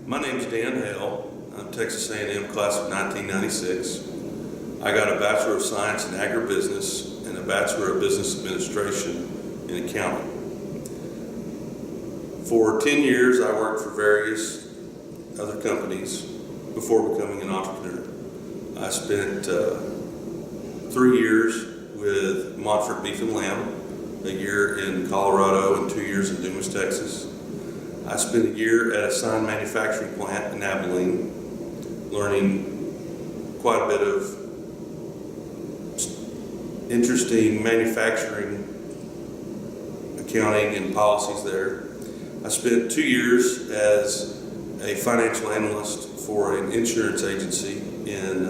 My name's Dan Haile. I'm Texas A&M class of 1996. I got a Bachelor of Science in Agribusiness and a Bachelor of Business Administration in Accounting. For 10 years, I worked for various other companies before becoming an entrepreneur. I spent 3 years with Montford Beef and Lamb, a year in Colorado and 2 years in Dumas, Texas. I spent a year at a sign manufacturing plant in Abilene, learning quite a bit of interesting manufacturing, accounting, and policies there. I spent 2 years as a financial analyst for an insurance agency in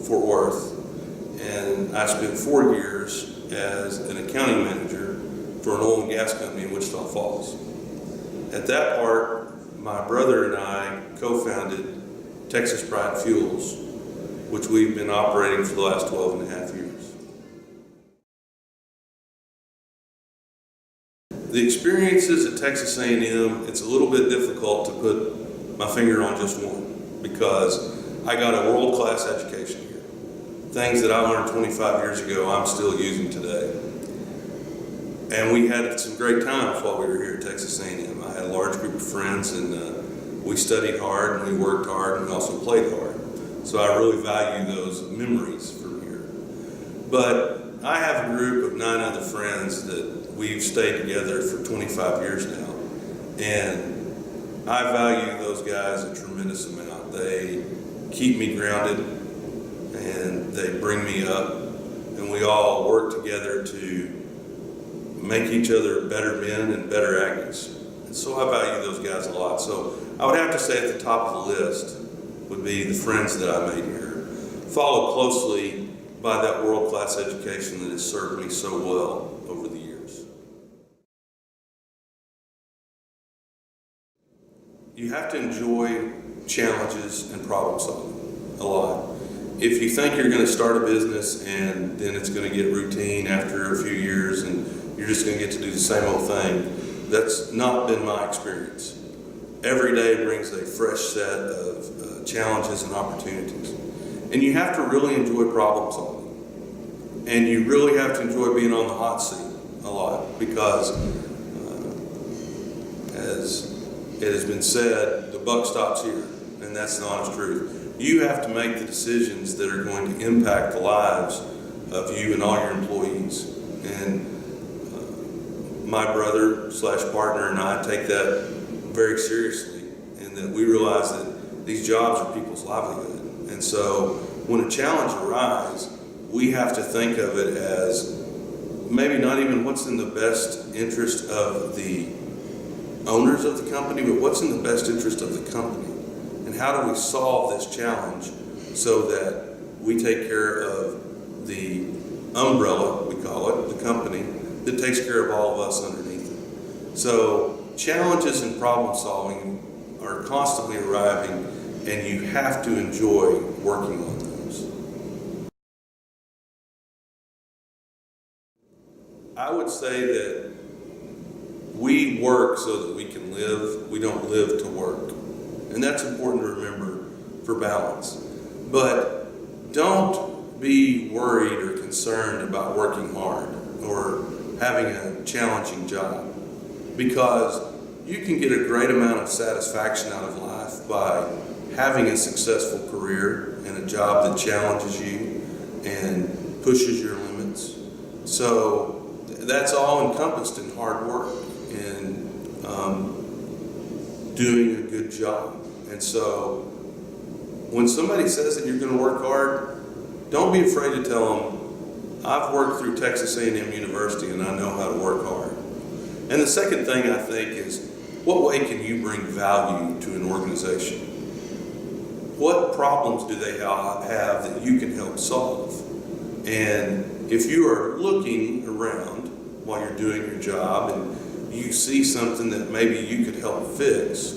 Fort Worth, and I spent 4 years as an accounting manager for an oil and gas company in Wichita Falls. At that part, my brother and I co-founded Texas Pride Fuels, which we've been operating for the last 12 and a half years. The experiences at Texas A&M, it's a little bit difficult to put my finger on just one, because I got a world-class education here. Things that I learned 25 years ago, I'm still using today. And we had some great times while we were here at Texas A&M. I had a large group of friends, and we studied hard, and we worked hard, and we also played hard. So I really value those memories from here. But I have a group of 9 other friends that we've stayed together for 25 years now. And I value those guys a tremendous amount. They keep me grounded, and they bring me up, and we all work together to make each other better men and better Aggies. And so I value those guys a lot. So I would have to say at the top of the list would be the friends that I made here, followed closely by that world-class education that has served me so well over the years. You have to enjoy challenges and problem solving a lot. If you think you're going to start a business and then it's going to get routine after a few years and you're just going to get to do the same old thing, that's not been my experience. Every day brings a fresh set of challenges and opportunities. And you have to really enjoy problem solving. And you really have to enjoy being on the hot seat a lot, because as it has been said, the buck stops here, and that's the honest truth. You have to make the decisions that are going to impact the lives of you and all your employees. And my brother / partner and I take that very seriously, and that we realize that these jobs are people's livelihood. And so when a challenge arises, we have to think of it as maybe not even what's in the best interest of the owners of the company, but what's in the best interest of the company. And how do we solve this challenge so that we take care of the umbrella, we call it, the company, that takes care of all of us underneath it. So challenges and problem solving are constantly arriving, and you have to enjoy working on those. I would say that we work so that we can live. We don't live to work. And that's important to remember for balance. But don't be worried or concerned about working hard or having a challenging job, because you can get a great amount of satisfaction out of life by having a successful career and a job that challenges you and pushes your limits. So that's all encompassed in hard work and doing a good job. And so when somebody says that you're going to work hard, don't be afraid to tell them, I've worked through Texas A&M University and I know how to work hard. And the second thing I think is, what way can you bring value to an organization? What problems do they have that you can help solve? And if you are looking around while you're doing your job and you see something that maybe you could help fix,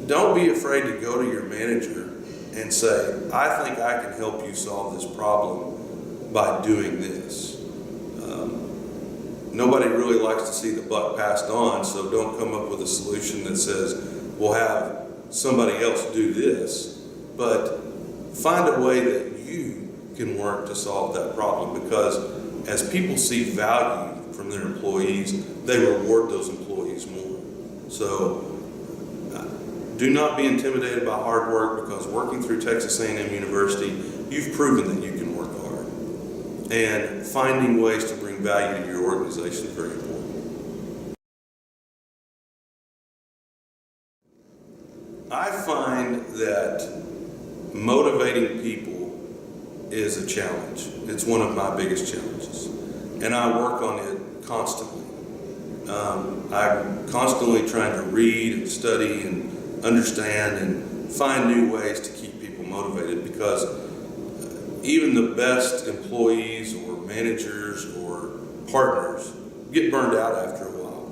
don't be afraid to go to your manager and say, I think I can help you solve this problem by doing this. Nobody really likes to see the buck passed on, so don't come up with a solution that says, we'll have somebody else do this, but find a way that you can work to solve that problem, because as people see value from their employees, they reward those employees more. So do not be intimidated by hard work, because working through Texas A&M University, you've proven that you can work hard. And finding ways to bring value to your organization is very important. I find that motivating people is a challenge. It's one of my biggest challenges, and I work on it constantly. I'm constantly trying to read and study and understand and find new ways to keep people motivated, because even the best employees or managers or partners get burned out after a while.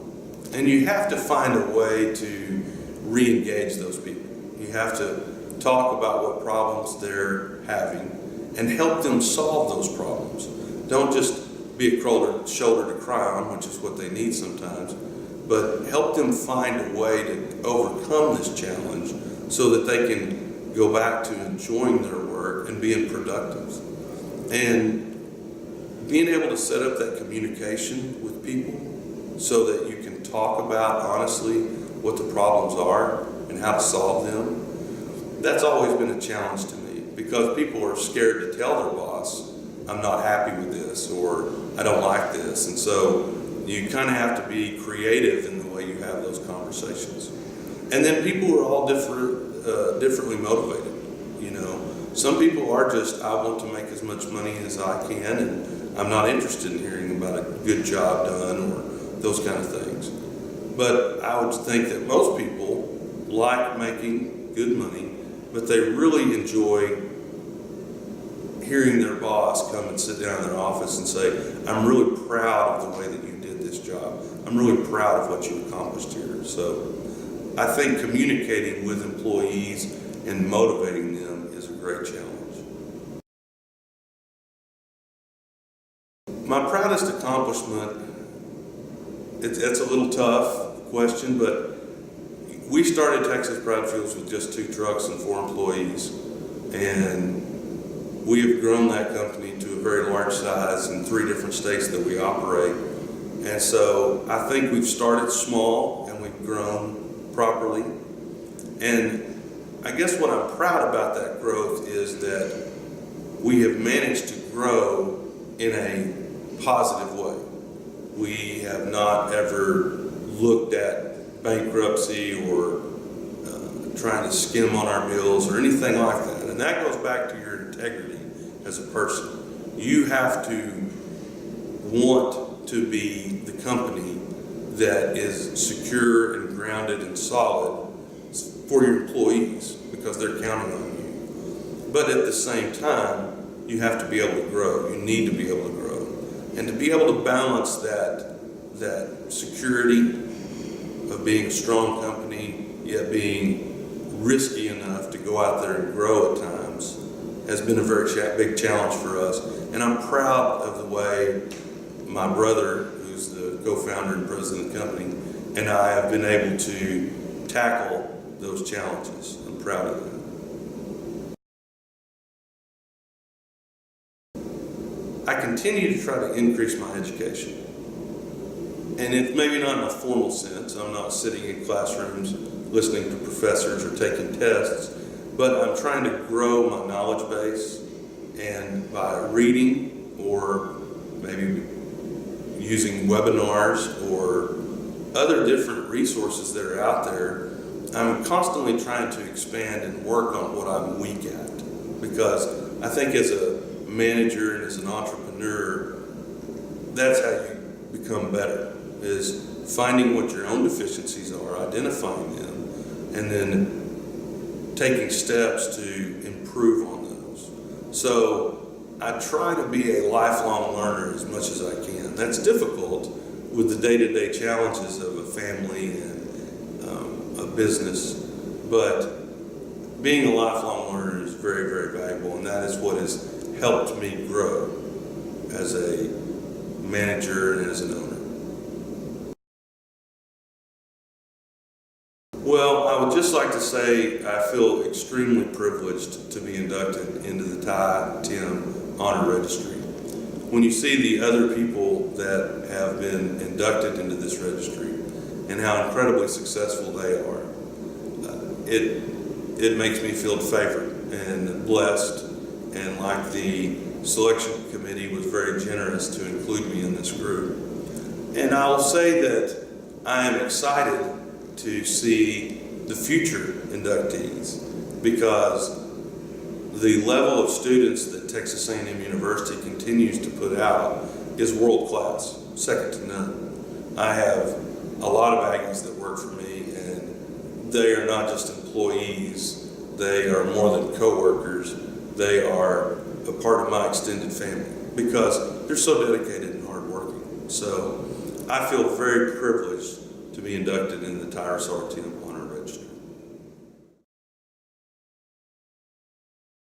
And you have to find a way to re-engage those people. You have to talk about what problems they're having and help them solve those problems. Don't just be a shoulder to cry on, which is what they need sometimes, but help them find a way to overcome this challenge so that they can go back to enjoying their work and being productive. And being able to set up that communication with people so that you can talk about honestly what the problems are and how to solve them, that's always been a challenge to me, because people are scared to tell their boss, I'm not happy with this, or I don't like this. And so you kind of have to be creative in the way you have those conversations. And then people are all differently motivated. You know, some people are just, I want to make as much money as I can, and I'm not interested in hearing about a good job done or those kind of things. But I would think that most people like making good money, but they really enjoy hearing their boss come and sit down in their office and say, I'm really proud of the way that you did this job. I'm really proud of what you accomplished here. So I think communicating with employees and motivating them is a great challenge. My proudest accomplishment, it's a little tough question, but we started Texas Pride Fuels with just 2 trucks and 4 employees, and we have grown that company to a very large size in 3 different states that we operate. And so I think we've started small and we've grown properly. And I guess what I'm proud about that growth is that we have managed to grow in a positive way. We have not ever looked at bankruptcy or trying to skim on our meals or anything like that. And that goes back to your integrity as a person. You have to want to be the company that is secure and grounded and solid for your employees, because they're counting on you. But at the same time, you have to be able to grow. You need to be able to grow. And to be able to balance that security of being a strong company, yet being risky enough to go out there and grow at times, has been a very big challenge for us. And I'm proud of the way my brother, who's the co-founder and president of the company, and I have been able to tackle those challenges. I'm proud of that. I continue to try to increase my education. And it's maybe not in a formal sense. I'm not sitting in classrooms listening to professors or taking tests, but I'm trying to grow my knowledge base, and by reading or maybe using webinars or other different resources that are out there, I'm constantly trying to expand and work on what I'm weak at. Because I think as a manager and as an entrepreneur, that's how you become better, is finding what your own deficiencies are, identifying them, and then taking steps to improve on those. So I try to be a lifelong learner as much as I can. That's difficult with the day-to-day challenges of a family and a business, but being a lifelong learner is very, very valuable, and that is what has helped me grow as a manager and as an owner. Well, I I would just like to say I feel extremely privileged to be inducted into the Timm Honor Registry. When you see the other people that have been inducted into this registry and how incredibly successful they are, it makes me feel favored and blessed, and like the selection committee was very generous to include me in this group. And I'll say that I am excited to see the future inductees, because the level of students that Texas A&M University continues to put out is world class, second to none. I have a lot of Aggies that work for me, and they are not just employees, they are more than coworkers, they are a part of my extended family because they're so dedicated and hardworking. So I feel very privileged to be inducted in the Tyrus R Timm Honor